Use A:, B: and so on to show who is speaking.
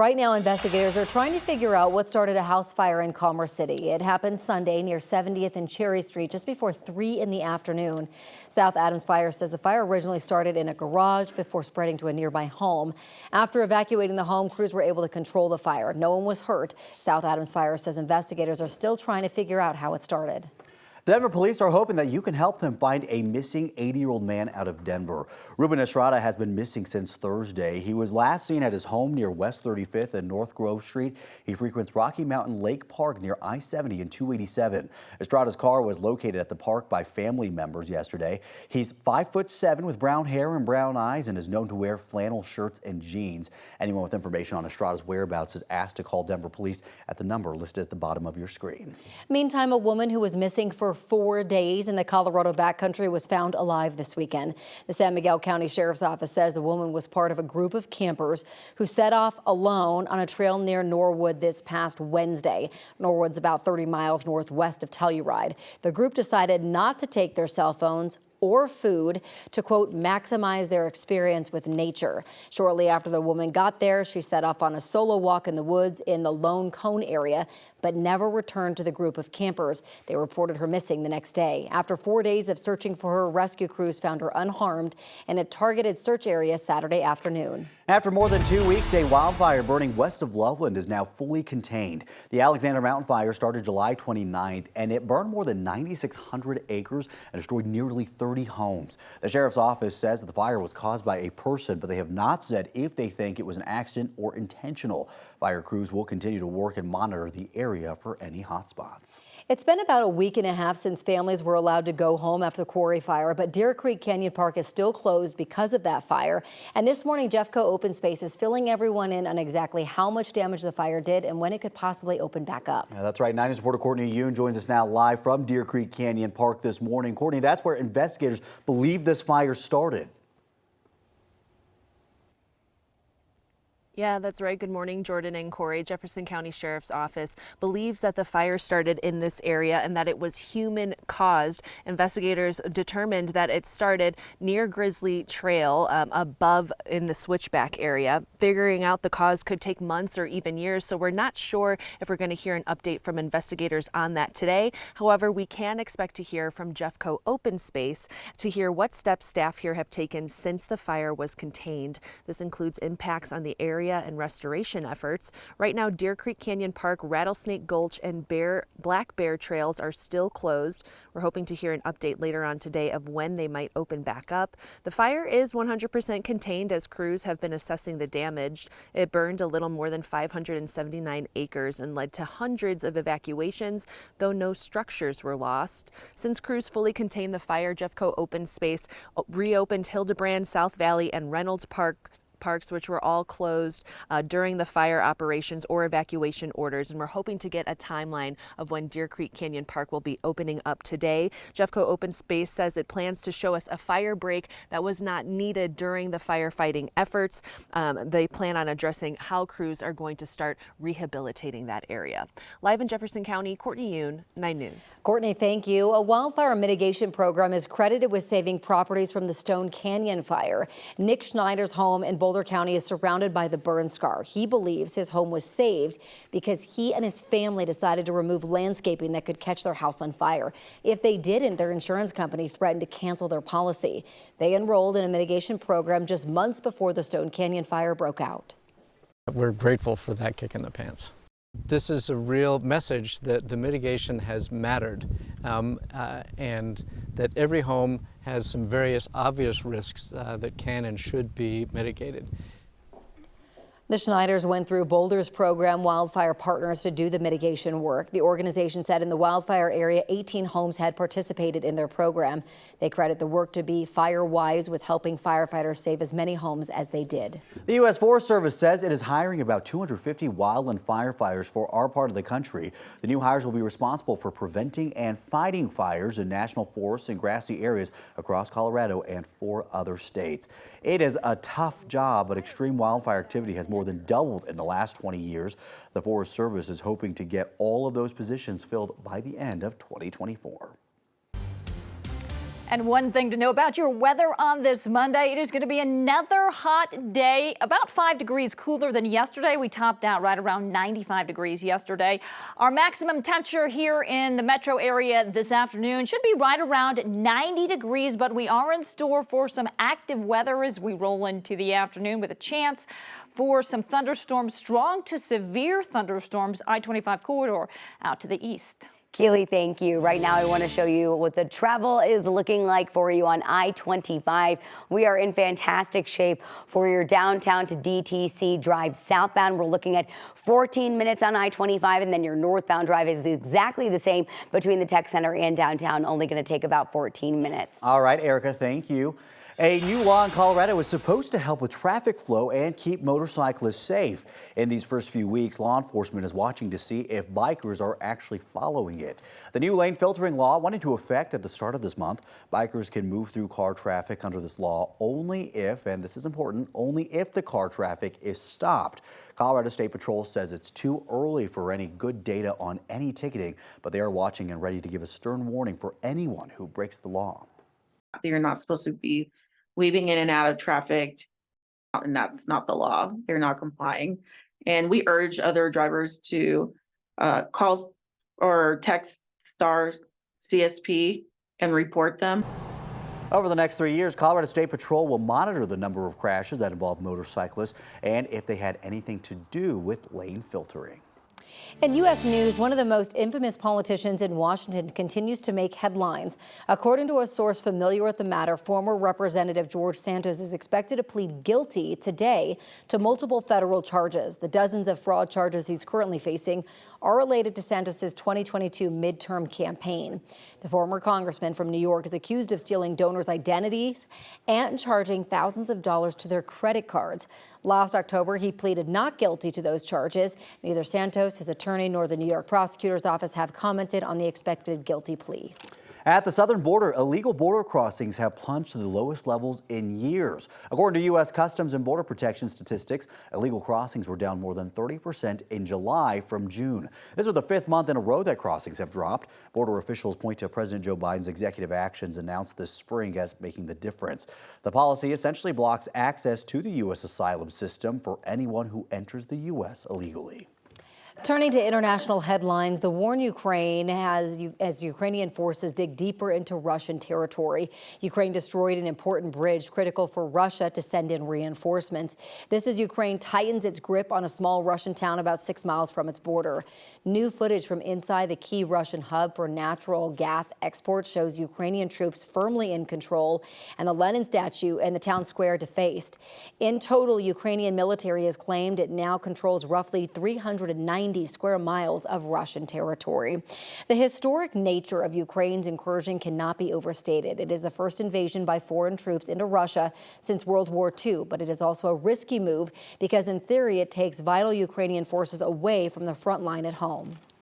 A: Right now, investigators are trying to figure out what started a house fire in Commerce City. It happened Sunday near 70th and Cherry Street just before 3 in the afternoon. South Adams Fire says the fire originally started in a garage before spreading to a nearby home. After evacuating the home, crews were able to control the fire. No one was hurt. South Adams Fire says investigators are still trying to figure out how it started.
B: Denver police are hoping that you can help them find a missing 80-year-old man out of Denver. Ruben Estrada has been missing since Thursday. He was last seen at his home near West 35th and North Grove Street. He frequents Rocky Mountain Lake Park near I-70 and 287. Estrada's car was located at the park by family members yesterday. He's 5'7" with brown hair and brown eyes and is known to wear flannel shirts and jeans. Anyone with information on Estrada's whereabouts is asked to call Denver police at the number listed at the bottom of your screen.
A: Meantime, a woman who was missing for 4 days in the Colorado backcountry was found alive this weekend. The San Miguel County Sheriff's Office says the woman was part of a group of campers who set off alone on a trail near Norwood this past Wednesday. Norwood's about 30 miles northwest of Telluride. The group decided not to take their cell phones or food to, quote, maximize their experience with nature. Shortly after the woman got there, she set off on a solo walk in the woods in the Lone Cone area, but never returned to the group of campers. They reported her missing the next day. After 4 days of searching for her, rescue crews found her unharmed in a targeted search area Saturday afternoon.
B: After more than 2 weeks, a wildfire burning west of Loveland is now fully contained. The Alexander Mountain Fire started July 29th, and it burned more than 9,600 acres and destroyed nearly 30 homes. The sheriff's office says that the fire was caused by a person, but they have not said if they think it was an accident or intentional. Fire crews will continue to work and monitor the area for any hot spots.
A: It's been about a week and a half since families were allowed to go home after the Quarry Fire, but Deer Creek Canyon Park is still closed because of that fire. And this morning, Jeffco Open Space is filling everyone in on exactly how much damage the fire did and when it could possibly open back up.
B: Yeah, that's right. 9 News reporter Courtney Yoon joins us now live from Deer Creek Canyon Park this morning. Courtney, that's where investigators believe this fire started.
C: Yeah, that's right. Good morning, Jordan and Corey. Jefferson County Sheriff's Office believes that the fire started in this area and that it was human caused. Investigators determined that it started near Grizzly Trail above in the switchback area. Figuring out the cause could take months or even years, so we're not sure if we're going to hear an update from investigators on that today. However, we can expect to hear from Jeffco Open Space to hear what steps staff here have taken since the fire was contained. This includes impacts on the area and restoration efforts. Right now, Deer Creek Canyon Park, Rattlesnake Gulch, and Black Bear trails are still closed. We're hoping to hear an update later on today of when they might open back up. The fire is 100% contained as crews have been assessing the damage. It burned a little more than 579 acres and led to hundreds of evacuations, though no structures were lost. Since crews fully contained the fire, Jeffco Open Space reopened Hildebrand, South Valley, and Reynolds Parks, which were all closed during the fire operations or evacuation orders, and we're hoping to get a timeline of when Deer Creek Canyon Park will be opening up today. Jeffco Open Space says it plans to show us a fire break that was not needed during the firefighting efforts. They plan on addressing how crews are going to start rehabilitating that area. Live in Jefferson County, Courtney Yoon, 9 News.
A: Courtney, thank you. A wildfire mitigation program is credited with saving properties from the Stone Canyon fire. Nick Schneider's home in Boulder County is surrounded by the burn scar. He believes his home was saved because he and his family decided to remove landscaping that could catch their house on fire. If they didn't, their insurance company threatened to cancel their policy. They enrolled in a mitigation program just months before the Stone Canyon fire broke out.
D: We're grateful for that kick in the pants. This is a real message that the mitigation has mattered and that every home has some various obvious risks that can and should be mitigated.
A: The Schneiders went through Boulder's program, Wildfire Partners, to do the mitigation work. The organization said in the wildfire area, 18 homes had participated in their program. They credit the work to be fire-wise with helping firefighters save as many homes as they did.
B: The U.S. Forest Service says it is hiring about 250 wildland firefighters for our part of the country. The new hires will be responsible for preventing and fighting fires in national forests and grassy areas across Colorado and 4 other states. It is a tough job, but extreme wildfire activity has more than doubled in the last 20 years. The Forest Service is hoping to get all of those positions filled by the end of 2024.
E: And one thing to know about your weather on this Monday, it is going to be another hot day, about 5 degrees cooler than yesterday. We topped out right around 95 degrees yesterday. Our maximum temperature here in the metro area this afternoon should be right around 90 degrees, but we are in store for some active weather as we roll into the afternoon with a chance for some thunderstorms, strong to severe thunderstorms, I-25 corridor out to the east.
F: Keely, thank you. Right now, I want to show you what the travel is looking like for you on I-25. We are in fantastic shape for your downtown to DTC drive southbound. We're looking at 14 minutes on I-25, and then your northbound drive is exactly the same between the tech center and downtown, only going to take about 14 minutes.
B: All right, Erica, thank you. A new law in Colorado is supposed to help with traffic flow and keep motorcyclists safe. In these first few weeks, law enforcement is watching to see if bikers are actually following it. The new lane filtering law went into effect at the start of this month. Bikers can move through car traffic under this law only if, and this is important, only if the car traffic is stopped. Colorado State Patrol says it's too early for any good data on any ticketing, but they are watching and ready to give a stern warning for anyone who breaks the law.
G: You're not supposed to be weaving in and out of traffic, and that's not the law. They're not complying. And we urge other drivers to call or text star CSP and report them.
B: Over the next 3 years, Colorado State Patrol will monitor the number of crashes that involve motorcyclists and if they had anything to do with lane filtering.
A: In U.S. news, one of the most infamous politicians in Washington continues to make headlines. According to a source familiar with the matter, former Representative George Santos is expected to plead guilty today to multiple federal charges. The dozens of fraud charges he's currently facing are related to Santos's 2022 midterm campaign. The former congressman from New York is accused of stealing donors' identities and charging thousands of dollars to their credit cards. Last October, he pleaded not guilty to those charges. Neither Santos, his attorney, nor the New York prosecutor's office have commented on the expected guilty plea.
B: At the southern border, illegal border crossings have plunged to the lowest levels in years. According to U.S. Customs and Border Protection statistics, illegal crossings were down more than 30% in July from June. This is the 5th month in a row that crossings have dropped. Border officials point to President Joe Biden's executive actions announced this spring as making the difference. The policy essentially blocks access to the U.S. asylum system for anyone who enters the U.S. illegally.
A: Turning to international headlines, the war in Ukraine as Ukrainian forces dig deeper into Russian territory. Ukraine destroyed an important bridge critical for Russia to send in reinforcements. This as Ukraine tightens its grip on a small Russian town about 6 miles from its border. New footage from inside the key Russian hub for natural gas export shows Ukrainian troops firmly in control and the Lenin statue and the town square defaced. In total, Ukrainian military has claimed it now controls roughly 390 square miles of Russian territory. The historic nature of Ukraine's incursion cannot be overstated. It is the first invasion by foreign troops into Russia since World War II, but it is also a risky move because in theory it takes vital Ukrainian forces away from the front line at home.